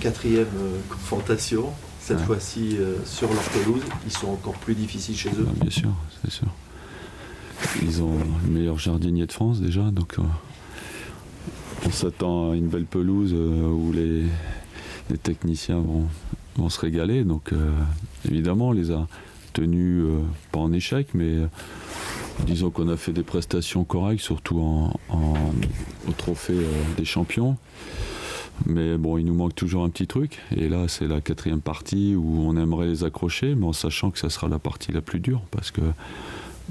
Quatrième confrontation, cette fois-ci sur leur pelouse. Ils sont encore plus difficiles chez eux. Bien sûr, c'est sûr. Ils ont le meilleur jardinier de France déjà, donc on s'attend à une belle pelouse où les techniciens vont se régaler. Donc évidemment, on les a tenus pas en échec, mais disons qu'on a fait des prestations correctes, surtout au trophée des champions. Mais bon, il nous manque toujours un petit truc. Et là, c'est la quatrième partie où on aimerait les accrocher, mais en sachant que ça sera la partie la plus dure, parce que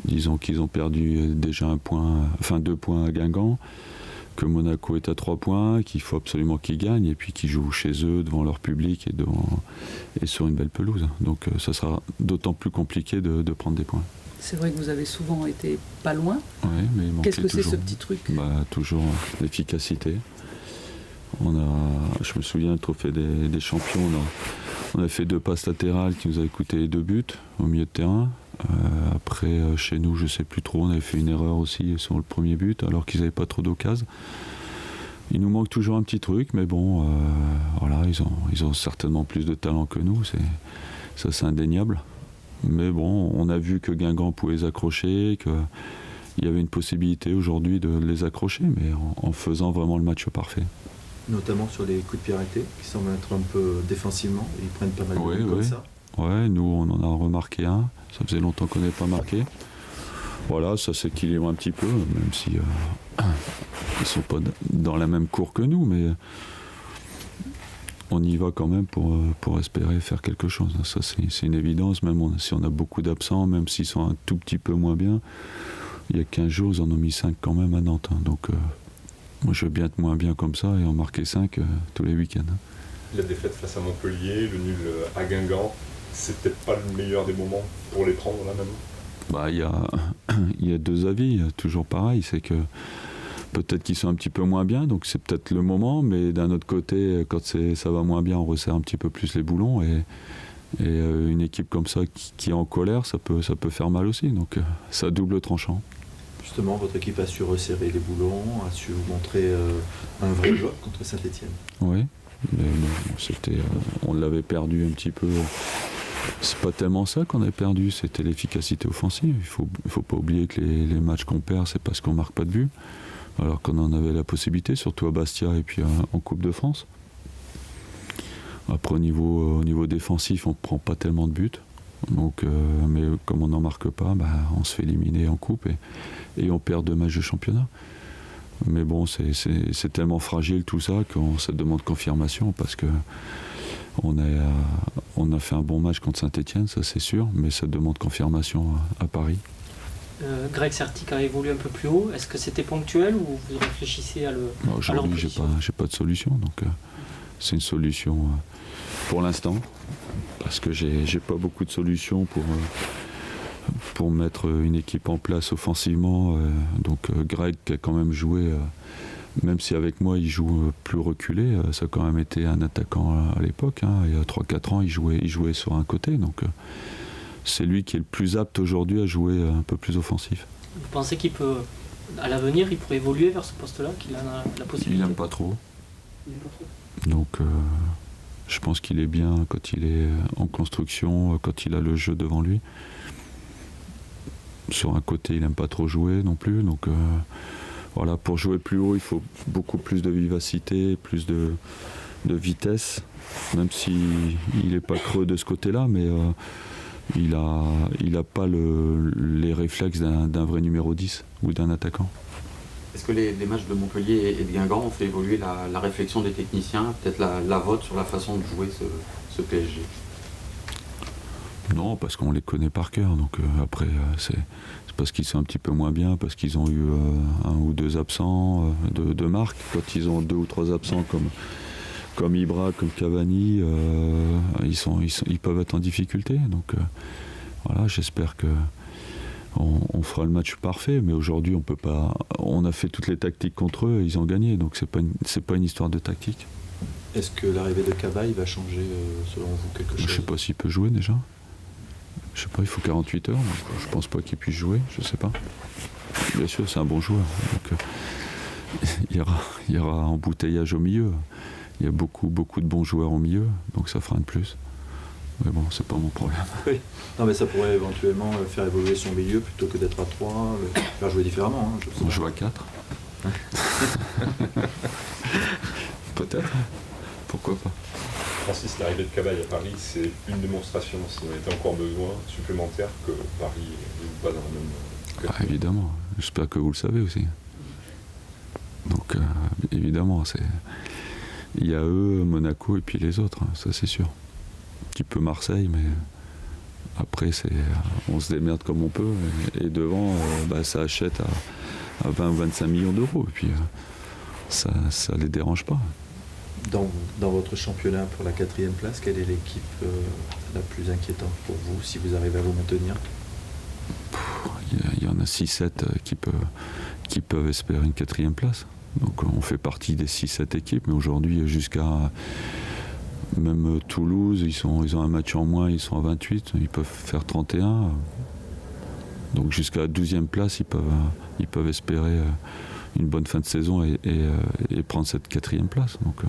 disons qu'ils ont perdu déjà 2 points à Guingamp, que Monaco est à 3 points, qu'il faut absolument qu'ils gagnent, et puis qu'ils jouent chez eux, devant leur public et sur une belle pelouse. Donc ça sera d'autant plus compliqué de prendre des points. C'est vrai que vous avez souvent été pas loin. Oui, mais qu'est-ce que c'est ce petit truc? Toujours l'efficacité. Je me souviens, le trophée des champions, on a fait 2 passes latérales qui nous avaient coûté 2 buts au milieu de terrain. Après, chez nous, je sais plus trop, on avait fait une erreur aussi sur le premier but, alors qu'ils n'avaient pas trop d'occasion. Il nous manque toujours un petit truc, mais bon, voilà, ils ont certainement plus de talent que nous, ça c'est indéniable. Mais bon, on a vu que Guingamp pouvait les accrocher, qu'il y avait une possibilité aujourd'hui de les accrocher, mais en faisant vraiment le match parfait. Notamment sur les coups de pied arrêtés, qui semblent être un peu défensivement, ils prennent pas mal de buts comme ça. Ouais, nous on en a remarqué un, ça faisait longtemps qu'on n'avait pas marqué. Voilà, ça s'équilibre un petit peu, même si ils sont pas dans la même cour que nous, mais on y va quand même pour espérer faire quelque chose. Ça c'est une évidence, même si on a beaucoup d'absents, même s'ils sont un tout petit peu moins bien. Il y a 15 jours, ils en ont mis 5 quand même à Nantes, donc moi je veux bien être moins bien comme ça et en marquer 5 tous les week-ends. La défaite face à Montpellier, le nul à Guingamp, c'est peut-être pas le meilleur des moments pour les prendre là même. Il y a 2 avis, toujours pareil, c'est que peut-être qu'ils sont un petit peu moins bien, donc c'est peut-être le moment, mais d'un autre côté, quand ça va moins bien, on resserre un petit peu plus les boulons, et une équipe comme ça qui est en colère, ça peut faire mal aussi, donc ça double tranchant. Justement, votre équipe a su resserrer les boulons, a su vous montrer un vrai jeu contre Saint-Etienne. Oui, mais bon, on l'avait perdu un petit peu. C'est pas tellement ça qu'on a perdu, c'était l'efficacité offensive. Il faut pas oublier que les matchs qu'on perd, c'est parce qu'on marque pas de but, alors qu'on en avait la possibilité, surtout à Bastia et puis en Coupe de France. Après, au niveau défensif, on prend pas tellement de buts. Donc, mais comme on n'en marque pas, on se fait éliminer en coupe et on perd 2 matchs de championnat. Mais bon, c'est tellement fragile tout ça qu'on se demande confirmation, parce que on a fait un bon match contre Saint-Etienne, ça c'est sûr, mais ça demande confirmation à Paris. Greg Sertic a évolué un peu plus haut. Est-ce que c'était ponctuel ou vous réfléchissez à le Aujourd'hui, j'ai pas de solution, donc c'est une solution pour l'instant, parce que j'ai pas beaucoup de solutions pour mettre une équipe en place offensivement. Donc Greg qui a quand même joué, même si avec moi il joue plus reculé, ça a quand même été un attaquant à l'époque, il y a 3-4 ans il jouait sur un côté, donc c'est lui qui est le plus apte aujourd'hui à jouer un peu plus offensif. Vous pensez qu'il peut, à l'avenir, il pourrait évoluer vers ce poste-là, qu'il a la possibilité? Il n'aime pas trop. Donc je pense qu'il est bien quand il est en construction, quand il a le jeu devant lui. Sur un côté, il n'aime pas trop jouer non plus. Donc voilà, pour jouer plus haut, il faut beaucoup plus de vivacité, plus de vitesse, même s'il n'est pas creux de ce côté-là, mais il a pas les réflexes d'un vrai numéro 10 ou d'un attaquant. Est-ce que les matchs de Montpellier et de Guingamp ont fait évoluer la réflexion des techniciens, peut-être la vôtre sur la façon de jouer ce PSG? Non, parce qu'on les connaît par cœur, donc après c'est parce qu'ils sont un petit peu moins bien, parce qu'ils ont eu 1 ou 2 absents de marque. Quand ils ont 2 ou 3 absents comme Ibra, comme Cavani, ils peuvent être en difficulté. Donc voilà, j'espère que on fera le match parfait, mais aujourd'hui on peut pas. On a fait toutes les tactiques contre eux, et ils ont gagné, donc c'est pas une histoire de tactique. Est-ce que l'arrivée de Cabaye va changer selon vous quelque chose? Je sais pas s'il peut jouer déjà. Je sais pas, il faut 48 heures, donc je pense pas qu'il puisse jouer, je sais pas. Bien sûr, c'est un bon joueur, donc il y aura embouteillage au milieu. il y a beaucoup de bons joueurs au milieu, donc ça fera un de plus. Mais bon, c'est pas mon problème. Oui. Non, mais ça pourrait éventuellement faire évoluer son milieu plutôt que d'être à 3, faire jouer différemment. Hein, On joue à 4. Peut-être. Pourquoi pas. Francis, l'arrivée de Cabaye à Paris, c'est une démonstration, s'il en était encore besoin, supplémentaire, que Paris n'est pas dans le même catégorie. Évidemment. J'espère que vous le savez aussi. Donc, évidemment, il y a eux, Monaco et puis les autres, hein, ça c'est sûr. Un petit peu Marseille, mais après, on se démerde comme on peut. Et devant, ça achète à 20 ou 25 millions d'euros. Et puis, ça les dérange pas. Dans votre championnat pour la 4e place, quelle est l'équipe la plus inquiétante pour vous, si vous arrivez à vous maintenir? Il y en a 6-7 qui peuvent espérer une 4e place. Donc on fait partie des 6-7 équipes, mais aujourd'hui jusqu'à même Toulouse, ils ont un match en moins, ils sont à 28, ils peuvent faire 31. Donc jusqu'à la 12e place, ils peuvent espérer une bonne fin de saison et prendre cette 4e place. Donc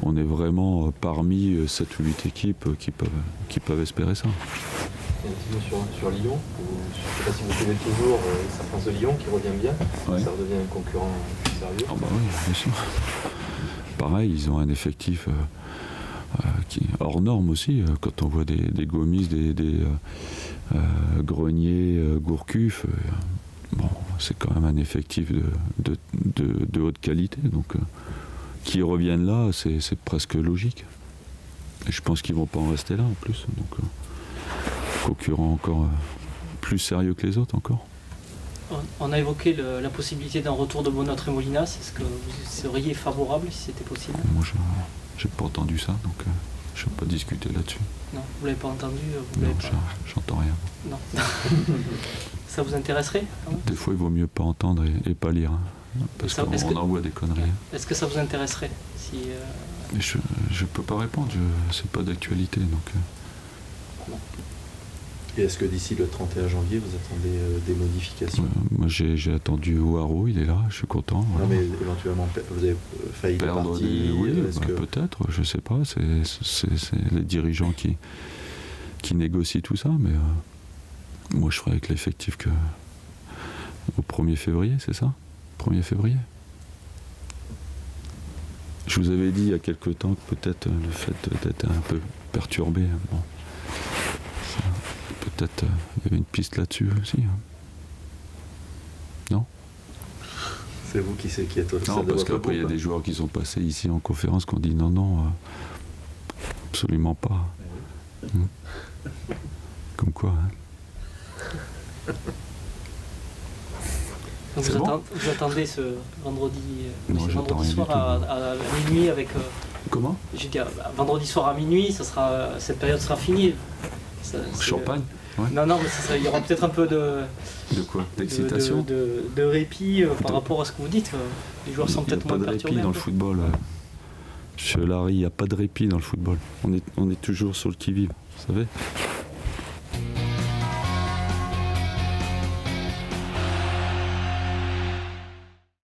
on est vraiment parmi 7 ou 8 équipes qui peuvent espérer ça. Et un petit mot sur Lyon. Je ne sais pas si vous suivez toujours Serpents de Lyon qui revient bien. Ouais. Ça redevient un concurrent plus sérieux. Ah bah oui, bien sûr. Pareil, ils ont un effectif qui est hors norme aussi. Quand on voit des Gomis, des Grenier, Gourcuff, bon, c'est quand même un effectif de haute qualité. Donc qu'ils reviennent là, c'est presque logique. Et je pense qu'ils vont pas en rester là en plus. Donc concurrent encore plus sérieux que les autres encore. On a évoqué la possibilité d'un retour de Bonat et Molinas. Est-ce que vous seriez favorable si c'était possible? Moi, j'ai pas entendu ça, donc je ne vais pas discuter là-dessus. Non, vous l'avez pas entendu? Vous Non, l'avez pas... j'entends rien. Non. Ça vous intéresserait? Des fois, il vaut mieux pas entendre et pas lire, hein, parce qu'on envoie des conneries. Est-ce que ça vous intéresserait si, Mais je peux pas répondre, c'est pas d'actualité, donc... Et est-ce que d'ici le 31 janvier, vous attendez des modifications? Moi, j'ai attendu Ouaro, il est là, je suis content. Voilà. Non, mais éventuellement, vous avez failli perdre partir. Oui, que... peut-être, je sais pas. C'est les dirigeants qui négocient tout ça, mais moi, je ferai avec l'effectif au 1er février, c'est ça? 1er février. Je vous avais dit il y a quelque temps que peut-être le fait d'être un peu perturbé, bon, peut-être il y avait une piste là-dessus aussi. Hein. Non? C'est vous qui êtes au Non, stade de parce votre qu'après, il y a groupe, des joueurs qui sont passés ici en conférence qui ont dit non, absolument pas. Comme quoi. Hein. Donc vous attendez ce vendredi, Non, j'attends vendredi rien soir du tout, à minuit avec... Comment? J'ai dit vendredi soir à minuit, cette période sera finie. Champagne? Ouais. Non, mais il y aura peut-être un peu de quoi? D'excitation? de répit par rapport à ce que vous dites. Les joueurs sont peut-être moins perturbés. Il n'y a pas de répit dans le football. Monsieur Larry, il n'y a pas de répit dans le football. On est toujours sur le qui-vive, vous savez.